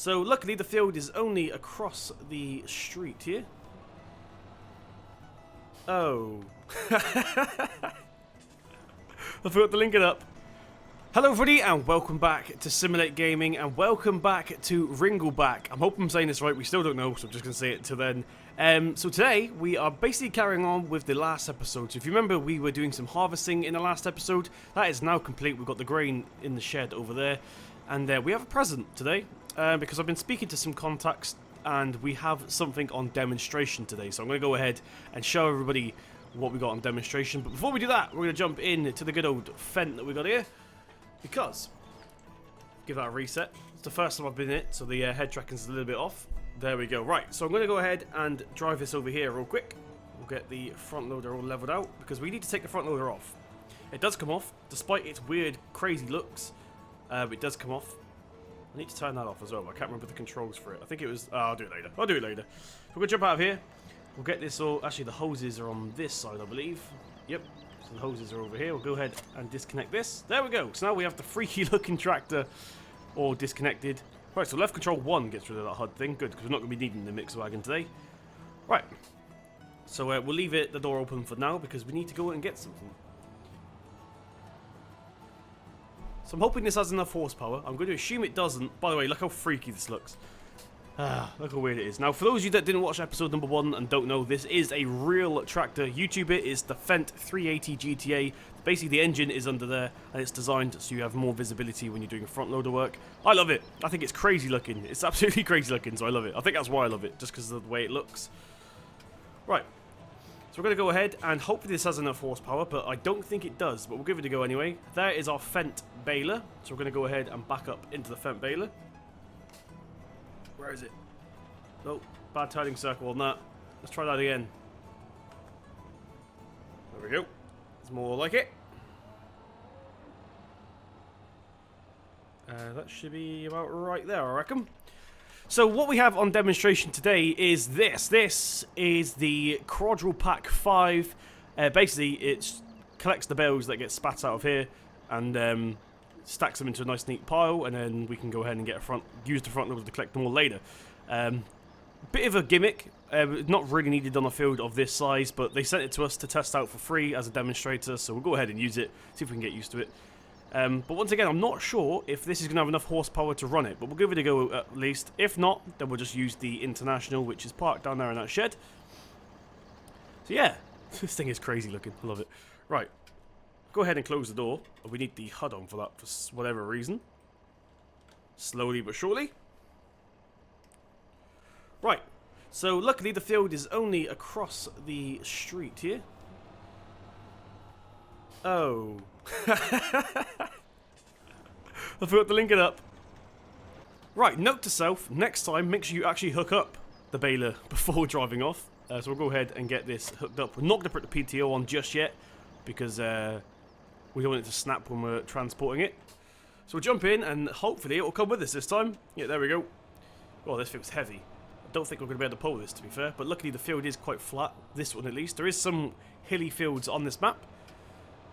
So luckily the field is only across the street here. Oh. I forgot to link it up. Hello everybody and welcome back to Simulate Gaming and welcome back to Ringelbach. I'm hoping I'm saying this right, we still don't know, so I'm just going to say it till then. So today we are basically carrying on with the last episode. So if you remember, we were doing some harvesting in the last episode. That is now complete. We've got the grain in the shed over there. And we have a present today because I've been speaking to some contacts and we have something on demonstration today. So I'm going to go ahead and show everybody what we got on demonstration. But before we do that, we're going to jump in to the good old Fendt that we got here. Because, give that a reset. It's the first time I've been in it, so the head tracking's a little bit off. There we go. Right, so I'm going to go ahead and drive this over here real quick. We'll get the front loader all leveled out, because we need to take the front loader off. It does come off, despite its weird, crazy looks. It does come off. I need to turn that off as well, but I can't remember the controls for it. I think it was... I'll do it later. I'll do it later. We're going to jump out of here. We'll get this all... Actually, the hoses are on this side, I believe. Yep. So the hoses are over here. We'll go ahead and disconnect this. There we go. So now we have the freaky looking tractor all disconnected. Right, so left control 1 gets rid of that HUD thing. Good, because we're not going to be needing the mixer wagon today. Right. So we'll leave the door open for now because we need to go and get something. So I'm hoping this has enough horsepower. I'm going to assume it doesn't. By the way, look how freaky this looks. Look how weird it is. Now, for those of you that didn't watch episode number 1 and don't know, this is a real tractor. YouTube it is the Fendt 380 GTA. Basically, the engine is under there, and it's designed so you have more visibility when you're doing front loader work. I love it. I think it's crazy looking. It's absolutely crazy looking, so I love it. I think that's why I love it, just because of the way it looks. Right. So we're going to go ahead, and hopefully this has enough horsepower, but I don't think it does, but we'll give it a go anyway. There is our Fendt baler. So we're going to go ahead and back up into the Fendt baler. Where is it? Oh, bad turning circle on that. Let's try that again. There we go. It's more like it. That should be about right there, I reckon. So what we have on demonstration today is this. This is the Quadro Pac V. Basically, it collects the bales that get spat out of here and stacks them into a nice neat pile, and then we can go ahead and use the front loader to collect them all later. Bit of a gimmick, not really needed on a field of this size, but they sent it to us to test out for free as a demonstrator, so we'll go ahead and use it, see if we can get used to it. But once again, I'm not sure if this is going to have enough horsepower to run it, but we'll give it a go at least. If not, then we'll just use the International, which is parked down there in that shed. So yeah, this thing is crazy looking, I love it. Right. Go ahead and close the door. We need the HUD on for that for whatever reason. Slowly but surely. Right. So luckily the field is only across the street here. Oh. I forgot to link it up. Right, note to self, next time make sure you actually hook up the baler before driving off. So we'll go ahead and get this hooked up. We're not going to put the PTO on just yet because... we don't want it to snap when we're transporting it. So we'll jump in and hopefully it will come with us this time. Yeah, there we go. Oh, this feels heavy. I don't think we're going to be able to pull this, to be fair. But luckily the field is quite flat. This one at least. There is some hilly fields on this map.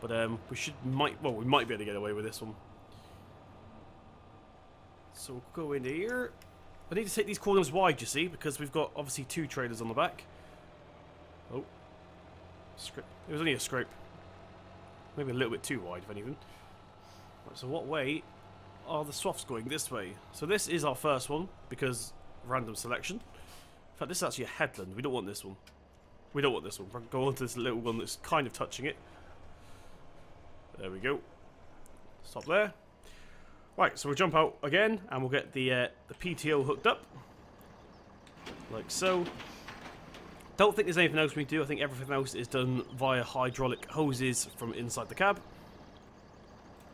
But we might be able to get away with this one. So we'll go into here. I need to take these corners wide, you see, because we've got obviously 2 trailers on the back. Oh. Scrape. It was only a scrape. Maybe a little bit too wide, if anything. Right, so what way are the swaths going? This way. So this is our first one, because random selection. In fact, this is actually a headland. We don't want this one. We don't want this one. We'll go on to this little one that's kind of touching it. There we go. Stop there. Right, so we'll jump out again, and we'll get the PTO hooked up. Like so. Don't think there's anything else we do. I think everything else is done via hydraulic hoses from inside the cab.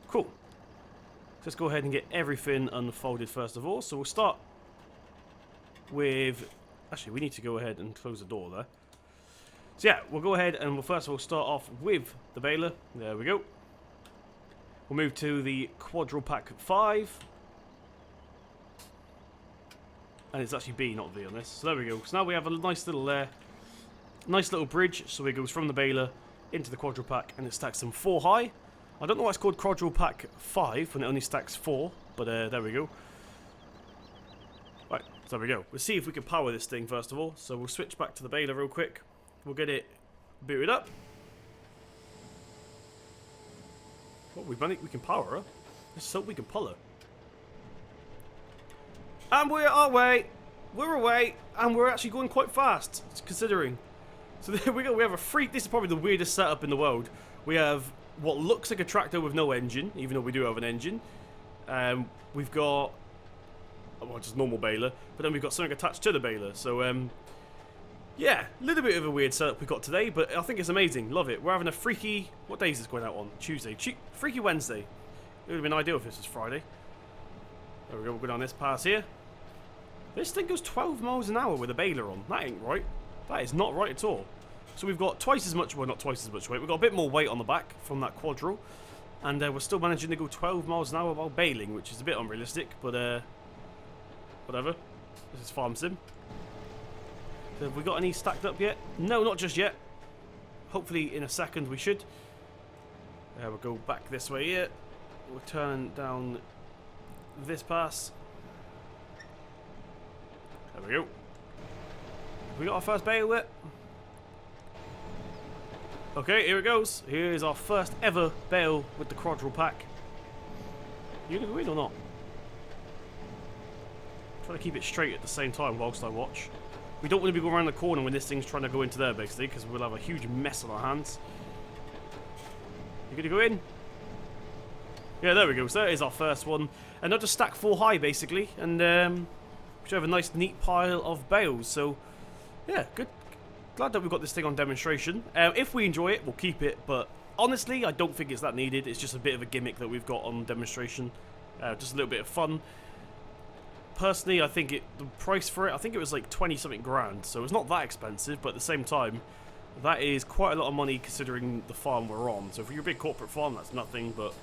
Cool. Let's go ahead and get everything unfolded first of all. So we'll start with... Actually, we need to go ahead and close the door there. So yeah, we'll go ahead and we'll first of all start off with the baler. There we go. We'll move to the Quadro Pac V. And it's actually B, not V on this. So there we go. So now we have a nice little bridge. So it goes from the baler into the Quadro Pac and it stacks them 4 high. I don't know why it's called Quadro Pac V when it only stacks 4, but there we go. Right, so there we go. We'll see if we can power this thing first of all. So we'll switch back to the baler real quick. We'll get it booted up. What, we can power her? Let's hope we can pull her. And we're away. We're away. And we're actually going quite fast, considering. So there we go. We have a freak. This is probably the weirdest setup in the world. We have what looks like a tractor with no engine, even though we do have an engine. We've got, well, just normal baler, but then we've got something attached to the baler. So, yeah, a little bit of a weird setup we got today, but I think it's amazing. Love it. We're having a freaky, what day is this going out on? Tuesday. Freaky Wednesday. It would have been ideal if this was Friday. There we go. We'll go down this pass here. This thing goes 12 miles an hour with a baler on. That ain't right. That is not right at all. So we've got twice as much, well, not twice as much weight. We've got a bit more weight on the back from that Quadro. And we're still managing to go 12 miles an hour while baling, which is a bit unrealistic, but whatever. This is Farm Sim. So have we got any stacked up yet? No, not just yet. Hopefully in a second we should. We'll go back this way here. We'll turn down this pass. There we go. Have we got our first bale yet? Okay, here it goes. Here is our first ever bale with the Quadro Pac. You gonna go in or not? Trying to keep it straight at the same time whilst I watch. We don't want to be going around the corner when this thing's trying to go into there, basically, because we'll have a huge mess on our hands. You gonna go in? Yeah, there we go. So that is our first one. And I'll just stack 4 high, basically, and we should have a nice, neat pile of bales. So, yeah, good. Glad that we've got this thing on demonstration. If we enjoy it, we'll keep it, but honestly, I don't think it's that needed. It's just a bit of a gimmick that we've got on demonstration. Just a little bit of fun. Personally, I think the price for it, I think it was like 20-something grand, so it's not that expensive, but at the same time, that is quite a lot of money considering the farm we're on. So for your big corporate farm, that's nothing, but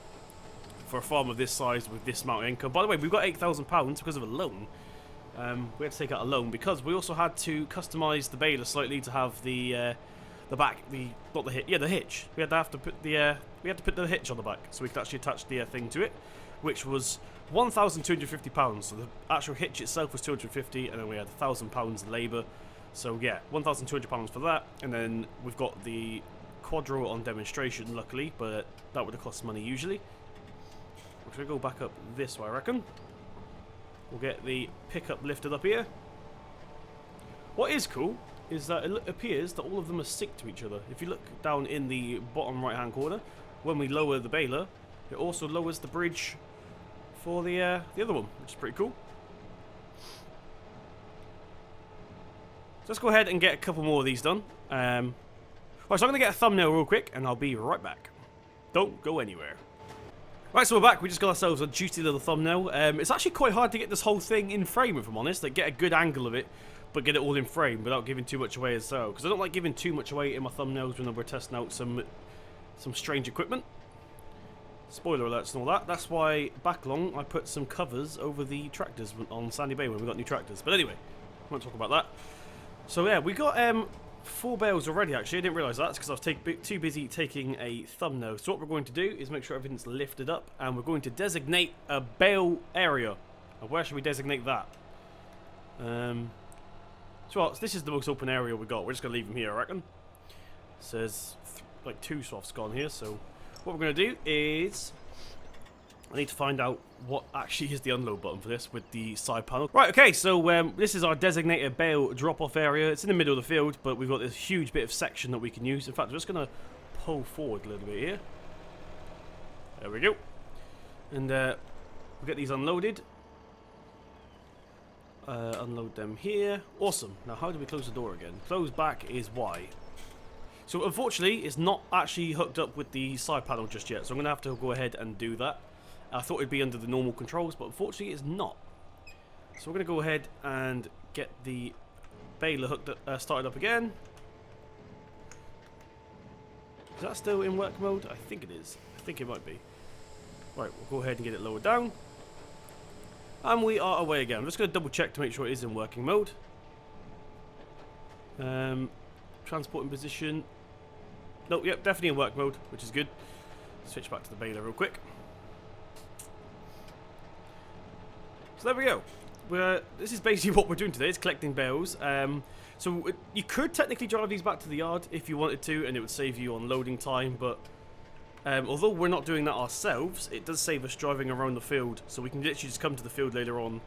for a farm of this size with this amount of income. By the way, we've got £8,000 because of a loan. We had to take out a loan because we also had to customise the baler slightly to have the back, the hitch. We had to put the hitch on the back so we could actually attach the thing to it, which was £1,250. So the actual hitch itself was £250, and then we had £1,000 labour. So yeah, £1,200 for that, and then we've got the Quadro on demonstration, luckily, but that would have cost money usually. We're going to go back up this way, I reckon. We'll get the pickup lifted up here. What is cool is that it appears that all of them are synced to each other. If you look down in the bottom right hand corner, when we lower the baler, it also lowers the bridge for the other one, which is pretty cool. So let's go ahead and get a couple more of these done. Right, so I'm going to get a thumbnail real quick, and I'll be right back. Don't go anywhere. Right, so we're back. We just got ourselves a juicy little thumbnail. It's actually quite hard to get this whole thing in frame, if I'm honest. Like, get a good angle of it, but get it all in frame without giving too much away as well. Because I don't like giving too much away in my thumbnails when we're testing out some strange equipment. Spoiler alerts and all that. That's why back along I put some covers over the tractors on Sandy Bay when we got new tractors. But anyway, I won't talk about that. So yeah, we got 4 bales already, actually. I didn't realise that because I was too busy taking a thumbnail. So what we're going to do is make sure everything's lifted up, and we're going to designate a bale area. And where should we designate that? So this is the most open area we got. We're just going to leave them here, I reckon. It says like 2 softs gone here. So what we're going to do is I need to find out what actually is the unload button for this with the side panel. Right, okay, so this is our designated bale drop-off area. It's in the middle of the field, but we've got this huge bit of section that we can use. In fact, I'm just going to pull forward a little bit here. There we go. And we'll get these unloaded. Unload them here. Awesome. Now, how do we close the door again? Close back is Y. So, unfortunately, it's not actually hooked up with the side panel just yet, so I'm going to have to go ahead and do that. I thought it'd be under the normal controls, but unfortunately it's not. So we're going to go ahead and get the baler hooked up, started up again. Is that still in work mode? I think it is. I think it might be. Right, we'll go ahead and get it lowered down. And we are away again. I'm just going to double check to make sure it is in working mode. Transport in position. Nope, yep, definitely in work mode, which is good. Switch back to the baler real quick. So there we go. this is basically what we're doing today. It's collecting bales. So you could technically drive these back to the yard if you wanted to, and it would save you on loading time. But although we're not doing that ourselves, it does save us driving around the field. So we can literally just come to the field later on,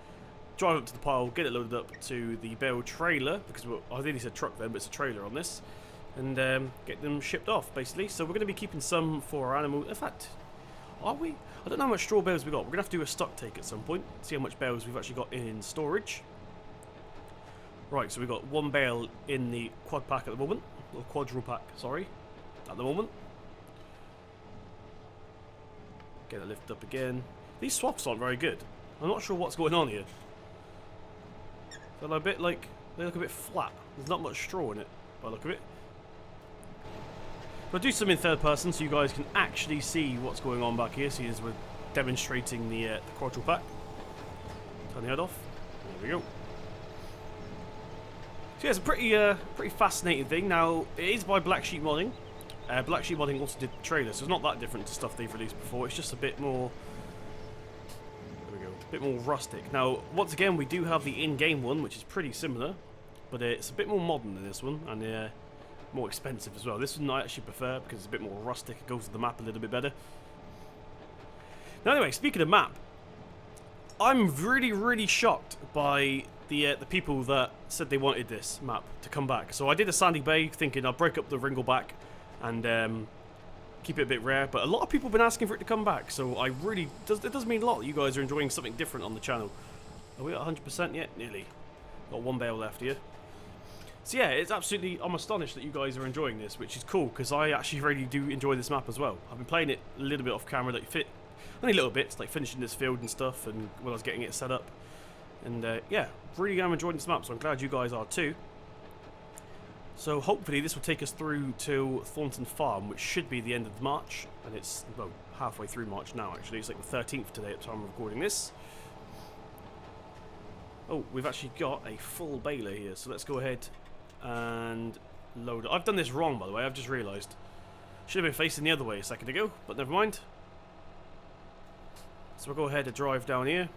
drive up to the pile, get it loaded up to the bale trailer, because I think he said truck then, but it's a trailer on this, and get them shipped off, basically. So we're going to be keeping some for our animals. In fact, are we? I don't know how much straw bales we got. We're going to have to do a stock take at some point, see how much bales we've actually got in storage. Right, so we've got one bale in the quad pack at the moment, or quadro pack, sorry, at the moment. Get it lifted up again. These swaps aren't very good. I'm not sure what's going on here. They're a bit like, they look a bit flat. There's not much straw in it, by the look of it. I'll do some in third person so you guys can actually see what's going on back here, seeing as we're demonstrating the Quadro Pac. Turn the head off. There we go. So yeah, it's a pretty fascinating thing. Now, it is by Black Sheep Modding. Black Sheep Modding also did the trailer, so it's not that different to stuff they've released before. It's just a bit more... There we go. A bit more rustic. Now, once again, we do have the in-game one, which is pretty similar, but it's a bit more modern than this one, and more expensive as well. This one I actually prefer because it's a bit more rustic. It goes with the map a little bit better. Now anyway, speaking of map, I'm really shocked by the people that said they wanted this map to come back. So I did a Sandy Bay thinking I'll break up the Ringelbach and keep it a bit rare, but a lot of people have been asking for it to come back, so it does mean a lot that you guys are enjoying something different on the channel. Are we at 100% yet? Nearly. Got one bale left here. So yeah, it's absolutely, I'm astonished that you guys are enjoying this, which is cool, because I actually really do enjoy this map as well. I've been playing it a little bit off camera, like only little bits, like finishing this field and stuff, and when I was getting it set up. And yeah, really am enjoying this map, so I'm glad you guys are too. So hopefully this will take us through to Thornton Farm, which should be the end of March, and it's, well, halfway through March now actually. It's like the 13th today at the time of recording this. Oh, we've actually got a full baler here, so let's go ahead and load it. I've done this wrong, by the way, I've just realised. Should have been facing the other way a second ago, but never mind. So we'll go ahead and drive down here.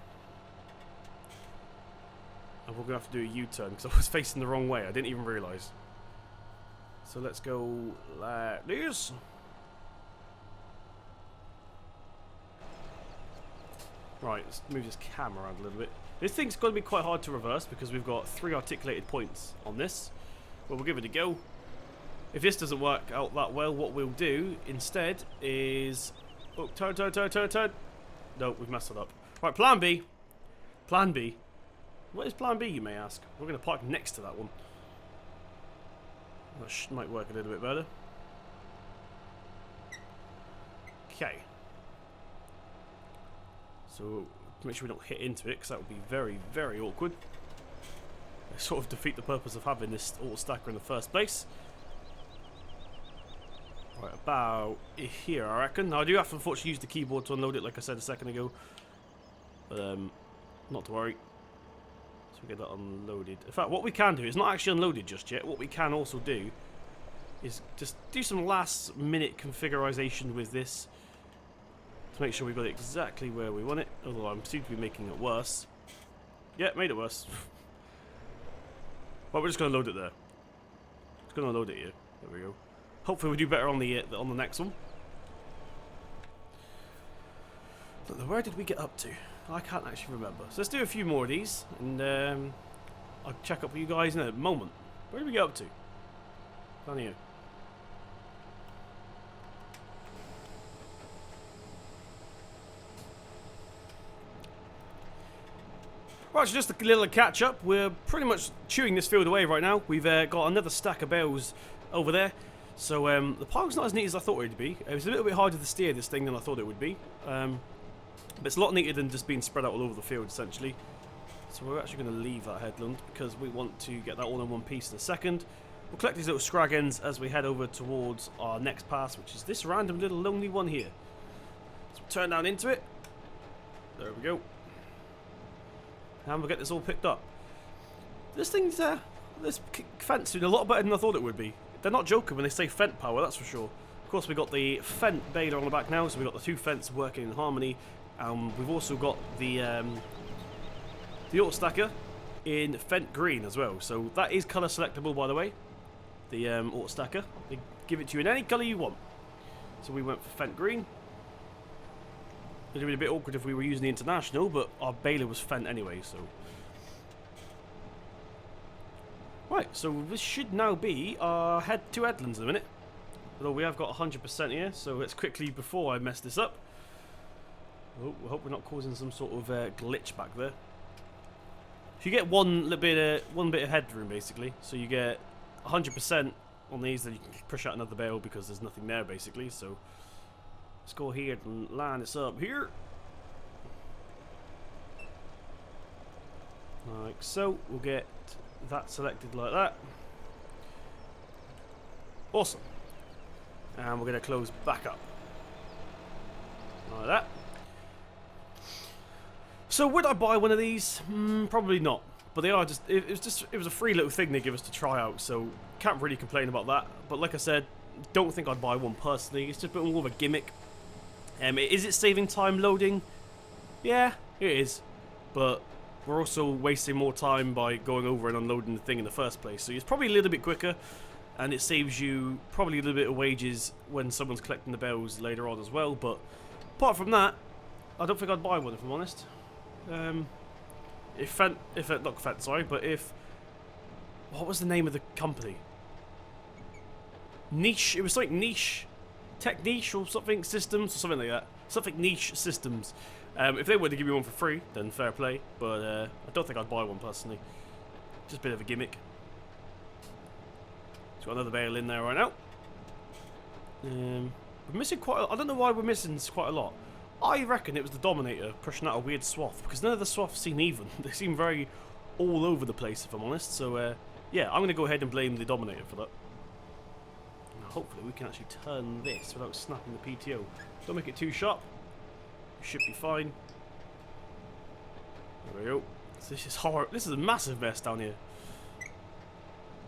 And we're going to have to do a U-turn, because I was facing the wrong way. I didn't even realise. So let's go like this. Right, let's move this camera around a little bit. This thing's going to be quite hard to reverse, because we've got 3 articulated points on this. But we'll give it a go. If this doesn't work out that well, what we'll do instead is... Oh, turn. No, we've messed it up. Right, plan B. Plan B. What is plan B, you may ask? We're going to park next to that one. That might work a little bit better. Okay. So, make sure we don't hit into it, because that would be very awkward. Sort of defeat the purpose of having this auto stacker in the first place. Right, about here, I reckon. Now, I do have to unfortunately use the keyboard to unload it, like I said a second ago. But, not to worry. So we get that unloaded. In fact, what we can do is not actually unloaded just yet. What we can also do is just do some last minute configuration with this to make sure we've got it exactly where we want it. Although I seem to be making it worse. Yeah, made it worse. But we're just going to load it there. Just going to load it here. There we go. Hopefully we do better on the next one. Where did we get up to? I can't actually remember. So let's do a few more of these, and I'll check up with you guys in a moment. Where did we get up to? Down here. Right, so just a little catch up. We're pretty much chewing this field away right now. We've got another stack of bales over there. So the pile's not as neat as I thought it would be. It was a little bit harder to steer this thing than I thought it would be. But it's a lot neater than just being spread out all over the field, essentially. So we're actually going to leave that headland because we want to get that all in one piece in a second. We'll collect these little scrag ends as we head over towards our next pass, which is this random little lonely one here. So we'll turn down into it. There we go. And we'll get this all picked up. This thing's, this Fendt's doing a lot better than I thought it would be. They're not joking when they say Fendt power, that's for sure. Of course, we've got the Fendt baler on the back now, so we've got the 2 Fendts working in harmony. We've also got the the auto stacker in Fendt green as well. So that is colour selectable, by the way. The auto stacker. They give it to you in any colour you want. So we went for Fendt green. It would have been a bit awkward if we were using the International, but our baler was Fendt anyway, so... Right, so this should now be our two headlands in a minute. Although we have got 100% here, so let's quickly, before I mess this up... Oh, I hope we're not causing some sort of glitch back there. So you get one bit of headroom, basically. So you get 100% on these, then you can push out another bale because there's nothing there, basically, so... Let's go here and line this up here. Like so. We'll get that selected like that. Awesome. And we're going to close back up. Like that. So would I buy one of these? Probably not. But they are just... It was a free little thing they give us to try out, so can't really complain about that. But like I said, don't think I'd buy one personally. It's just a bit more of a gimmick. Is it saving time loading? Yeah, it is. But we're also wasting more time by going over and unloading the thing in the first place. So it's probably a little bit quicker, and it saves you probably a little bit of wages when someone's collecting the bells later on as well. But apart from that, I don't think I'd buy one, if I'm honest. Not Fendt, sorry, but if... What was the name of the company? Niche, it was like Niche... Tech Niche or something systems or something like that. Something Niche Systems. If they were to give me one for free, then fair play. But I don't think I'd buy one personally. Just a bit of a gimmick. Got another bale in there right now. We're missing quite. I don't know why we're missing quite a lot. I reckon it was the Dominator pushing out a weird swath because none of the swaths seem even. They seem very all over the place, if I'm honest. So yeah, I'm gonna go ahead and blame the Dominator for that. Hopefully we can actually turn this without snapping the PTO. Don't make it too sharp. We should be fine. There we go. So this is horrible. This is a massive mess down here.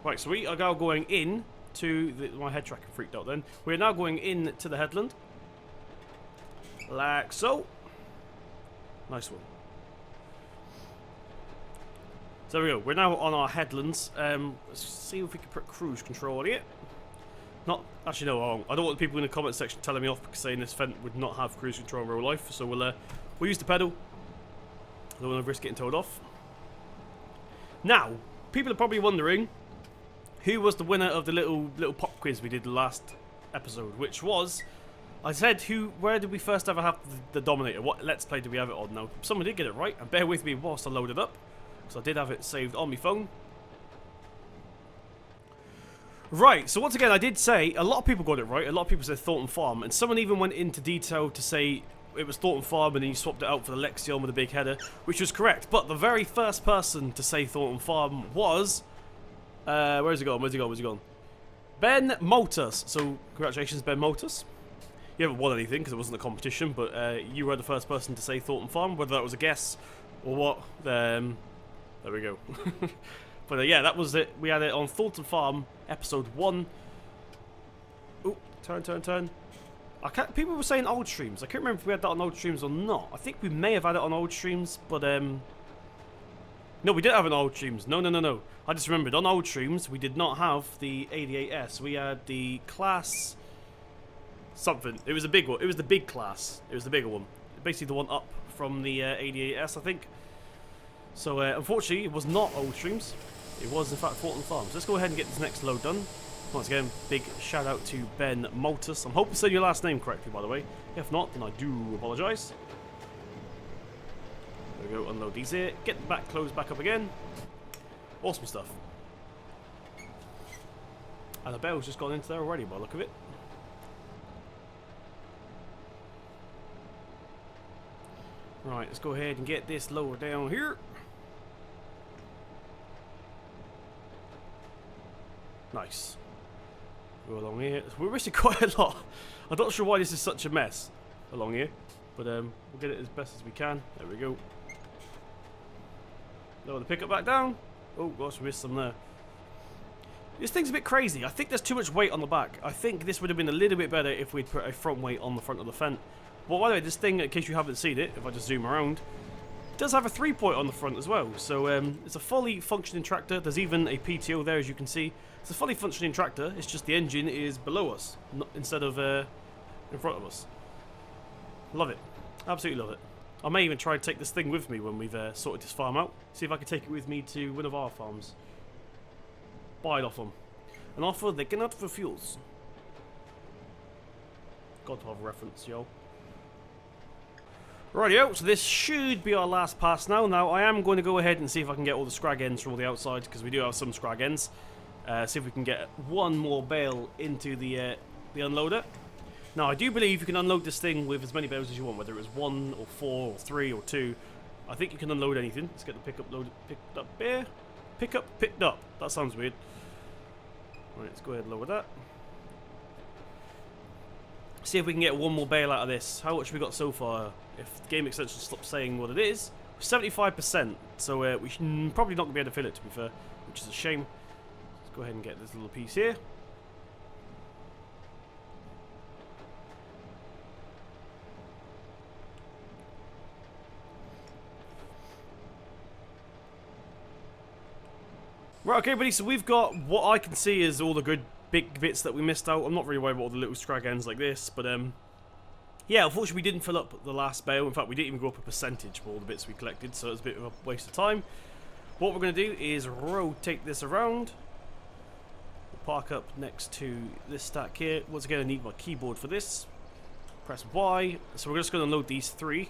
Right, so we are now going in to my head tracking freaked out then. We're now going in to the headland. Like so. Nice one. So there we go. We're now on our headlands. Let's see if we can put cruise control on it. Not actually no. I don't want the people in the comment section telling me off because saying this Fendt would not have cruise control in real life. So we'll use the pedal. I don't want to risk getting towed off. Now, people are probably wondering who was the winner of the little pop quiz we did the last episode, which was I said where did we first ever have the Dominator? What Let's Play did we have it on? Now, someone did get it right, and bear with me whilst I load it up, because I did have it saved on my phone. Right, so once again, I did say, a lot of people got it right, a lot of people said Thornton Farm, and someone even went into detail to say it was Thornton Farm and then you swapped it out for the Lexion with a big header, which was correct, but the very first person to say Thornton Farm was... where's he gone? Ben Motus. So, congratulations, Ben Motus. You haven't won anything because it wasn't a competition, but you were the first person to say Thornton Farm, whether that was a guess or what. There we go. But yeah, that was it. We had it on Thornton Farm, episode 1. Oh, turn. People were saying old streams. I can't remember if we had that on old streams or not. I think we may have had it on old streams, but no, we didn't have it on old streams. No. I just remembered on old streams we did not have the 88S. We had the class something. It was a big one. It was the big class. It was the bigger one. Basically the one up from the 88S, I think. So unfortunately, it was not old streams. It was in fact Thornton Farms. Let's go ahead and get this next load done. Once again, big shout out to Ben Maltus. I'm hoping to say your last name correctly, by the way. If not, then I do apologise. There we go, unload these here. Get the back closed back up again. Awesome stuff. And the bell's just gone into there already by the look of it. Right, let's go ahead and get this lower down here. Nice. Go along here. We're missing quite a lot. I'm not sure why this is such a mess along here, but we'll get it as best as we can. There we go. Lower the pickup back down. Oh gosh, we missed some there. This thing's a bit crazy. I think there's too much weight on the back. I think this would have been a little bit better if we'd put a front weight on the front of the Fendt. Well, by the way, this thing, in case you haven't seen it, if I just zoom around, does have a 3-point on the front as well, so it's a fully functioning tractor. There's even a PTO there, as you can see. It's a fully functioning tractor, it's just the engine is below us, instead of in front of us. Love it. Absolutely love it. I may even try to take this thing with me when we've sorted this farm out. See if I can take it with me to one of our farms. Buy it off them. An offer they cannot refuse. Got to have a reference, yo. Rightio, so this should be our last pass now. Now, I am going to go ahead and see if I can get all the scrag ends from all the outside, because we do have some scrag ends. See if we can get one more bale into the unloader. Now, I do believe you can unload this thing with as many bales as you want, whether it was 1 or 4 or 3 or 2. I think you can unload anything. Let's get the pickup loaded, picked up here. Pickup picked up. That sounds weird. Right, let's go ahead and lower that. See if we can get one more bale out of this. How much have we got so far? If the game extension stops saying what it is, 75%. So we should probably not going to be able to fill it, to be fair, which is a shame. Let's go ahead and get this little piece here. Right, okay, buddy, so we've got what I can see is all the good big bits that we missed out. I'm not really worried about all the little scrag ends like this, but yeah, unfortunately we didn't fill up the last bale. In fact, we didn't even go up a percentage for all the bits we collected, so it was a bit of a waste of time. What we're going to do is rotate this around. We'll park up next to this stack here. Once again, I need my keyboard for this. Press Y. So we're just going to unload these 3.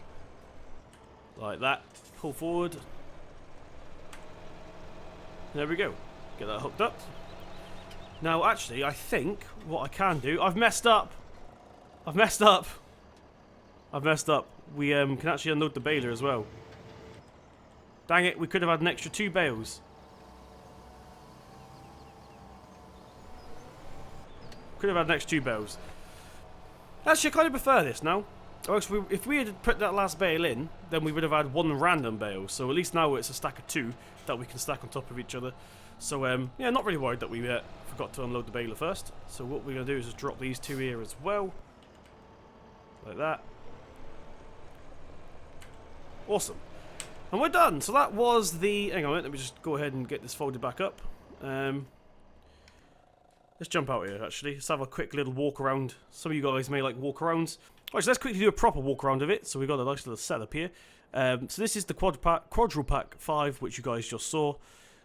Like that. Pull forward. There we go. Get that hooked up. Now, actually, I think what I can do... I've messed up. I've messed up. I've messed up. We can actually unload the baler as well. Dang it, we could have had an extra 2 bales. Could have had an extra 2 bales. Actually, I kind of prefer this now. If we had put that last bale in, then we would have had 1 random bale. So at least now it's a stack of 2 that we can stack on top of each other. So yeah, not really worried that we forgot to unload the baler first. So what we're going to do is just drop these 2 here as well. Like that. Awesome. And we're done. So that was the... Hang on a minute, let me just go ahead and get this folded back up. Let's jump out here, actually. Let's have a quick little walk around. Some of you guys may like walk arounds. Alright, so let's quickly do a proper walk around of it. So we've got a nice little setup here. So this is the Quadro Pac V, which you guys just saw.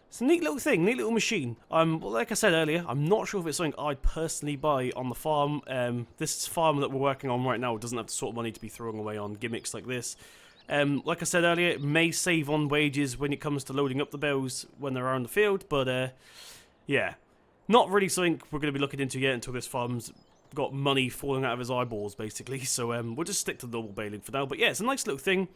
It's a neat little thing, neat little machine. Well, like I said earlier, I'm not sure if it's something I'd personally buy on the farm. This farm that we're working on right now doesn't have the sort of money to be throwing away on gimmicks like this. Like I said earlier, it may save on wages when it comes to loading up the bales when they're around the field, but yeah, not really something we're going to be looking into yet until this farm's got money falling out of his eyeballs, basically. So we'll just stick to the normal baling for now. But yeah, it's a nice little thing.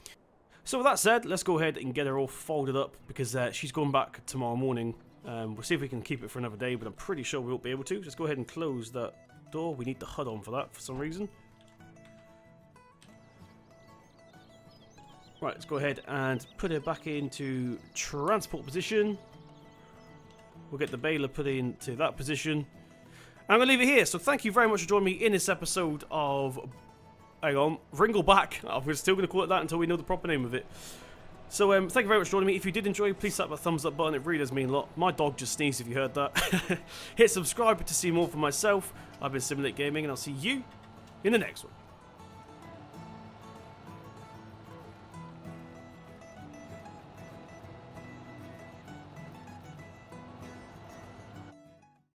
So with that said, let's go ahead and get her all folded up because she's going back tomorrow morning. We'll see if we can keep it for another day, but I'm pretty sure we won't be able to. Just go ahead and close that door. We need the HUD on for that for some reason. Right, let's go ahead and put it back into transport position. We'll get the baler put into that position. I'm going to leave it here. So thank you very much for joining me in this episode of... Hang on, Ringelbach. We're still going to call it that until we know the proper name of it. So thank you very much for joining me. If you did enjoy, please slap that thumbs up button. It really does mean a lot. My dog just sneezed if you heard that. Hit subscribe to see more from myself. I've been Simulate Gaming, and I'll see you in the next one.